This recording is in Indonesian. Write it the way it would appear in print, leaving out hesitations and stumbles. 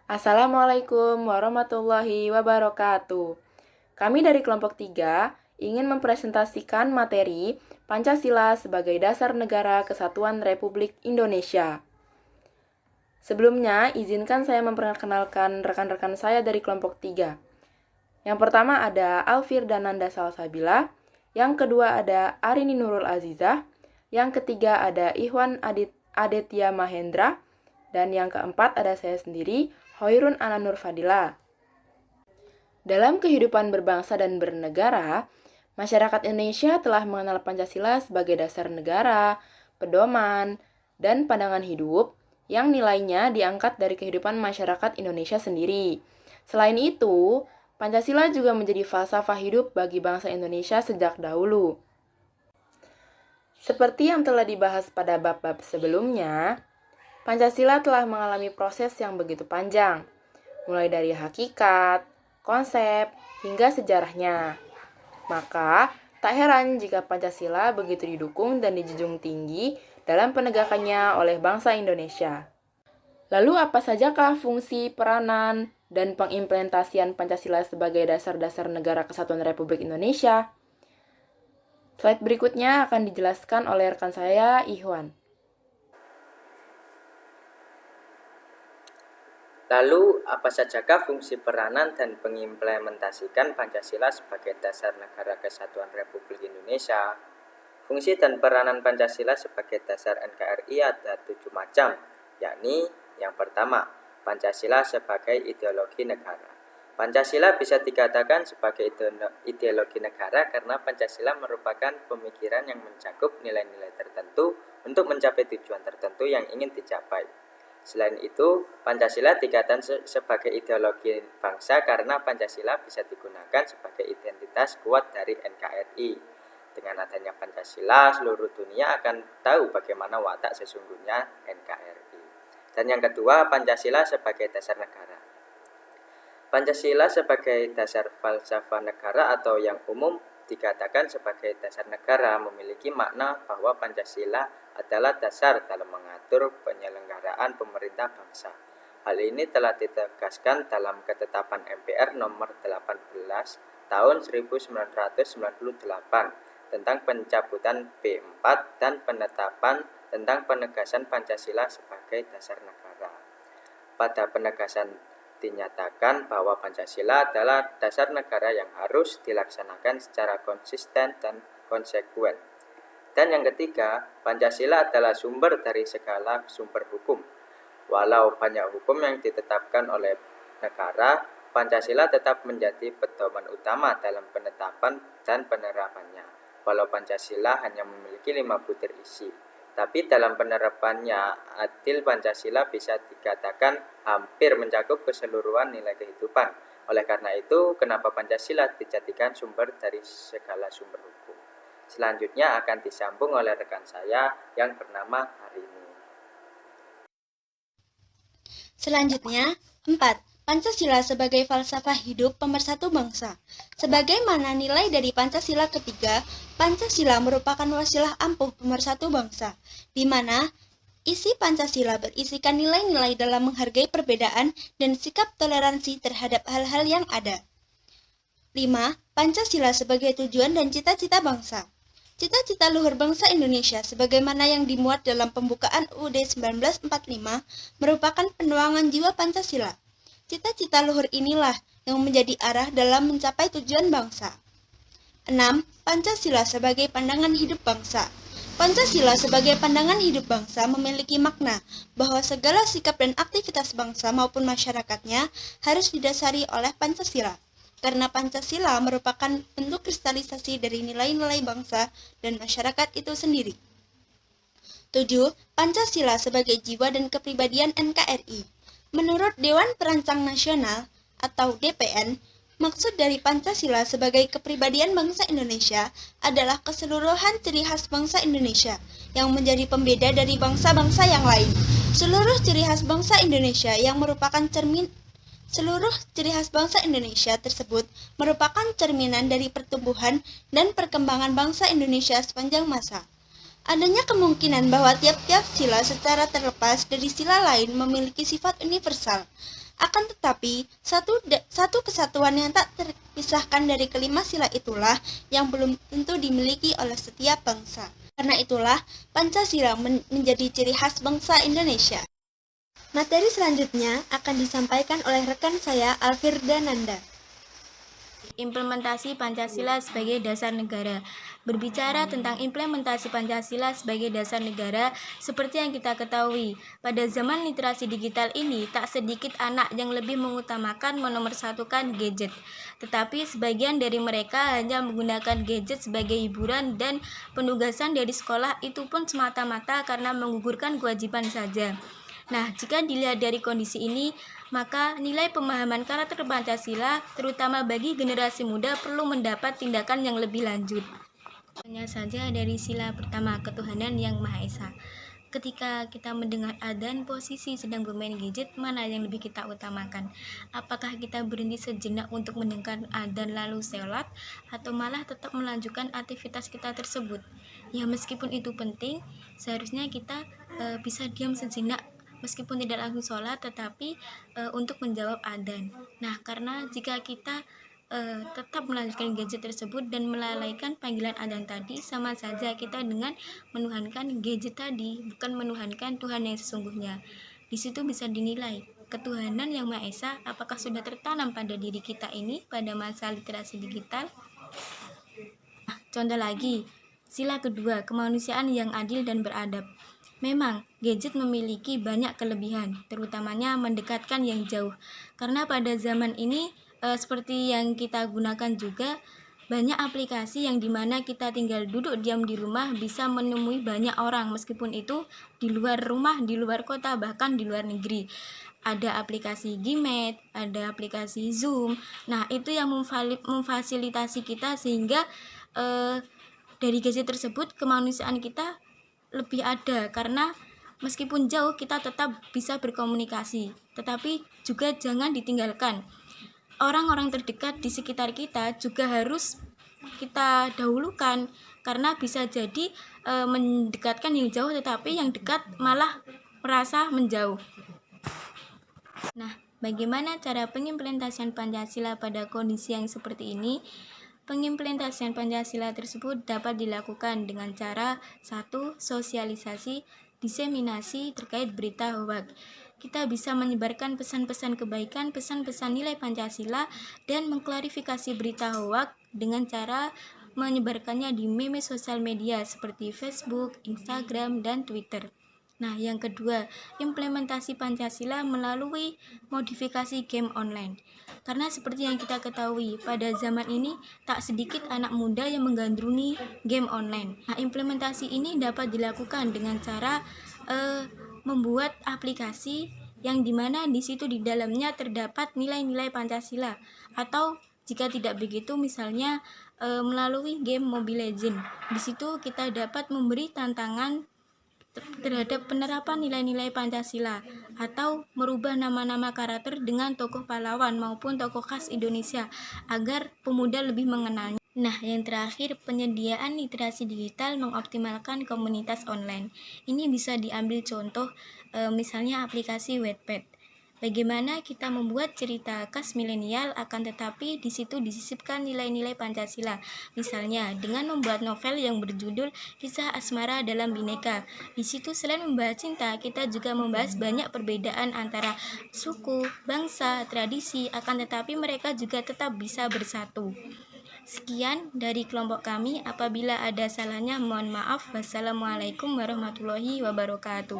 Assalamualaikum warahmatullahi wabarakatuh. Kami dari kelompok 3 ingin mempresentasikan materi Pancasila sebagai dasar negara kesatuan Republik Indonesia. Sebelumnya, izinkan saya memperkenalkan rekan-rekan saya dari kelompok 3. Yang pertama ada Alfirdananda Salsabila, yang kedua ada Arini Nurul Azizah, yang ketiga ada Ihwan Aditya Mahendra, dan yang keempat ada saya sendiri, Hoirun Ananur Fadila. Dalam kehidupan berbangsa dan bernegara, masyarakat Indonesia telah mengenal Pancasila sebagai dasar negara, pedoman, dan pandangan hidup yang nilainya diangkat dari kehidupan masyarakat Indonesia sendiri. Selain itu, Pancasila juga menjadi falsafah hidup bagi bangsa Indonesia sejak dahulu. Seperti yang telah dibahas pada bab-bab sebelumnya, Pancasila telah mengalami proses yang begitu panjang, mulai dari hakikat, konsep, hingga sejarahnya. Maka, tak heran jika Pancasila begitu didukung dan dijunjung tinggi dalam penegakannya oleh bangsa Indonesia. Lalu apa sajakah fungsi, peranan, dan pengimplementasian Pancasila sebagai dasar-dasar negara kesatuan Republik Indonesia? Slide berikutnya akan dijelaskan oleh rekan saya, Ihwan. Lalu, apa sajakah fungsi peranan dan pengimplementasikan Pancasila sebagai dasar negara kesatuan Republik Indonesia? Fungsi dan peranan Pancasila sebagai dasar NKRI ada 7 macam, yakni yang pertama, Pancasila sebagai ideologi negara. Pancasila bisa dikatakan sebagai ideologi negara karena Pancasila merupakan pemikiran yang mencakup nilai-nilai tertentu untuk mencapai tujuan tertentu yang ingin dicapai. Selain itu, Pancasila dikatakan sebagai ideologi bangsa karena Pancasila bisa digunakan sebagai identitas kuat dari NKRI. Dengan adanya Pancasila, seluruh dunia akan tahu bagaimana watak sesungguhnya NKRI. Dan yang kedua, Pancasila sebagai dasar negara. Pancasila sebagai dasar falsafah negara atau yang umum dikatakan sebagai dasar negara memiliki makna bahwa Pancasila adalah dasar dalam mengatur penyelenggaraan pemerintah bangsa. Hal ini telah ditegaskan dalam ketetapan MPR nomor 18 tahun 1998 tentang pencabutan B4 dan penetapan tentang penegasan Pancasila sebagai dasar negara. Pada penegasan dinyatakan bahwa Pancasila adalah dasar negara yang harus dilaksanakan secara konsisten dan konsekuen. Dan yang ketiga, Pancasila adalah sumber dari segala sumber hukum. Walau banyak hukum yang ditetapkan oleh negara, Pancasila tetap menjadi pedoman utama dalam penetapan dan penerapannya. Walau Pancasila hanya memiliki 5 butir isi, tapi dalam penerapannya, adil Pancasila bisa dikatakan hampir mencakup keseluruhan nilai kehidupan. Oleh karena itu, kenapa Pancasila dijadikan sumber dari segala sumber hukum? Selanjutnya akan disambung oleh rekan saya yang bernama Arini. Selanjutnya, 4. Pancasila sebagai falsafah hidup pemersatu bangsa. Sebagaimana nilai dari Pancasila ketiga, Pancasila merupakan wasilah ampuh pemersatu bangsa, di mana isi Pancasila berisikan nilai-nilai dalam menghargai perbedaan dan sikap toleransi terhadap hal-hal yang ada. 5. Pancasila sebagai tujuan dan cita-cita bangsa. Cita-cita luhur bangsa Indonesia sebagaimana yang dimuat dalam pembukaan UUD 1945 merupakan penuangan jiwa Pancasila. Cita-cita luhur inilah yang menjadi arah dalam mencapai tujuan bangsa. 6. Pancasila sebagai pandangan hidup bangsa. Pancasila sebagai pandangan hidup bangsa memiliki makna bahwa segala sikap dan aktivitas bangsa maupun masyarakatnya harus didasari oleh Pancasila. Karena Pancasila merupakan bentuk kristalisasi dari nilai-nilai bangsa dan masyarakat itu sendiri. 7. Pancasila sebagai jiwa dan kepribadian NKRI. Menurut Dewan Perancang Nasional atau DPN, maksud dari Pancasila sebagai kepribadian bangsa Indonesia adalah keseluruhan ciri khas bangsa Indonesia yang menjadi pembeda dari bangsa-bangsa yang lain. Seluruh ciri khas bangsa Indonesia tersebut merupakan cerminan dari pertumbuhan dan perkembangan bangsa Indonesia sepanjang masa. Adanya kemungkinan bahwa tiap-tiap sila secara terlepas dari sila lain memiliki sifat universal. Akan tetapi, satu kesatuan yang tak terpisahkan dari kelima sila itulah yang belum tentu dimiliki oleh setiap bangsa. Karena itulah, Pancasila menjadi ciri khas bangsa Indonesia. Materi selanjutnya akan disampaikan oleh rekan saya, Alfirda Nanda. Implementasi Pancasila sebagai dasar negara. Berbicara tentang implementasi Pancasila sebagai dasar negara, seperti yang kita ketahui, pada zaman literasi digital ini tak sedikit anak yang lebih mengutamakan menomorsatukan gadget. Tetapi sebagian dari mereka hanya menggunakan gadget sebagai hiburan dan penugasan dari sekolah itu pun semata-mata karena menggugurkan kewajiban saja. Nah, jika dilihat dari kondisi ini, maka nilai pemahaman karakter Pancasila, terutama bagi generasi muda, perlu mendapat tindakan yang lebih lanjut. Hanya saja dari sila pertama, ketuhanan yang Maha Esa. Ketika kita mendengar adzan, posisi sedang bermain gadget, mana yang lebih kita utamakan? Apakah kita berhenti sejenak untuk mendengar adzan lalu sholat, atau malah tetap melanjutkan aktivitas kita tersebut? Ya, meskipun itu penting, seharusnya kita bisa diam sejenak, meskipun tidak langsung sholat, tetapi untuk menjawab adzan. Nah, karena jika kita tetap melanjutkan gadget tersebut dan melalaikan panggilan adzan tadi, sama saja kita dengan menuhankan gadget tadi, bukan menuhankan Tuhan yang sesungguhnya. Di situ bisa dinilai ketuhanan yang Maha Esa apakah sudah tertanam pada diri kita ini pada masa literasi digital. Contoh lagi, sila kedua, kemanusiaan yang adil dan beradab. Memang, gadget memiliki banyak kelebihan, terutamanya mendekatkan yang jauh. Karena pada zaman ini, seperti yang kita gunakan juga, banyak aplikasi yang dimana kita tinggal duduk diam di rumah bisa menemui banyak orang, meskipun itu di luar rumah, di luar kota, bahkan di luar negeri. Ada aplikasi Gmeet, ada aplikasi Zoom. Nah, itu yang memfasilitasi kita sehingga dari gadget tersebut kemanusiaan kita lebih ada, karena meskipun jauh kita tetap bisa berkomunikasi. Tetapi juga jangan ditinggalkan, orang-orang terdekat di sekitar kita juga harus kita dahulukan, karena bisa jadi mendekatkan yang jauh tetapi yang dekat malah merasa menjauh. Nah, bagaimana cara pengimplementasian Pancasila pada kondisi yang seperti ini? Pengimplementasian Pancasila tersebut dapat dilakukan dengan cara 1. Sosialisasi, diseminasi terkait berita hoak. Kita bisa menyebarkan pesan-pesan kebaikan, pesan-pesan nilai Pancasila, dan mengklarifikasi berita hoak dengan cara menyebarkannya di meme sosial media seperti Facebook, Instagram, dan Twitter. Nah, yang kedua, implementasi Pancasila melalui modifikasi game online. Karena seperti yang kita ketahui, pada zaman ini tak sedikit anak muda yang menggandrungi game online. Nah, implementasi ini dapat dilakukan dengan cara membuat aplikasi yang dimana di situ di dalamnya terdapat nilai-nilai Pancasila, atau jika tidak begitu misalnya melalui game Mobile Legends. Di situ kita dapat memberi tantangan terhadap penerapan nilai-nilai Pancasila, atau merubah nama-nama karakter dengan tokoh pahlawan maupun tokoh khas Indonesia agar pemuda lebih mengenalnya. Nah, yang terakhir, penyediaan literasi digital mengoptimalkan komunitas online. Ini bisa diambil contoh misalnya aplikasi Wattpad. Bagaimana kita membuat cerita khas milenial akan tetapi di situ disisipkan nilai-nilai Pancasila. Misalnya dengan membuat novel yang berjudul Kisah Asmara dalam Bhinneka. Di situ selain membahas cinta, kita juga membahas banyak perbedaan antara suku, bangsa, tradisi, akan tetapi mereka juga tetap bisa bersatu. Sekian dari kelompok kami. Apabila ada salahnya mohon maaf. Wassalamualaikum warahmatullahi wabarakatuh.